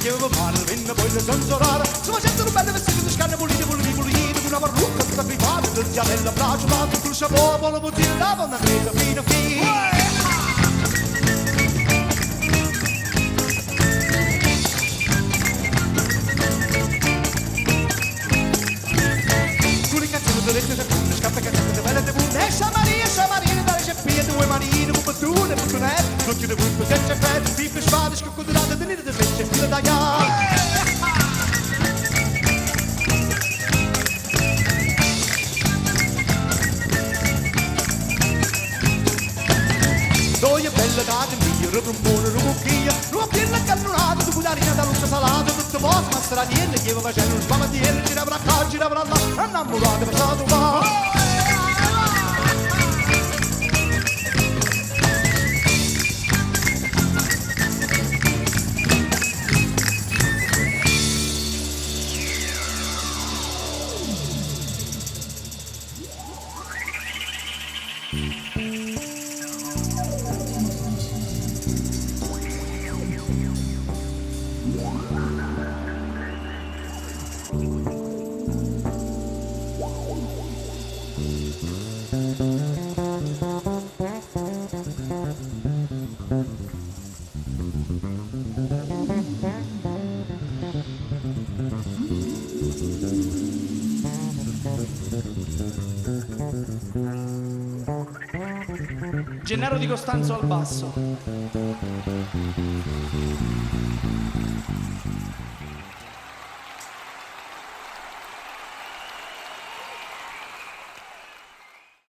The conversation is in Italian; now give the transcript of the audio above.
chiedeva male, venne poi le zanzorare. Si facevano belle vestite di scanne pulite, pulite, una parrucca tutta grifata, del zianello bracciolato, sul chapeau, con la mozilla, con una creta fino a fine. Scappa che te belle te bunne, Maria, dalle sceppie, due marine, un battune, un tunè, non chiude punto, senza freddo, pippe spade, scoccodurate, tenere del pesce, fila da Doia bella date, mia, rumpone, rumocchia, cannonata, tu l'aria da luce salata, tutto posto, ma straniere, chieva facendo un spamatiere, girava qua, girava là, innamorate, passato va. Gennaro Di Costanzo al basso.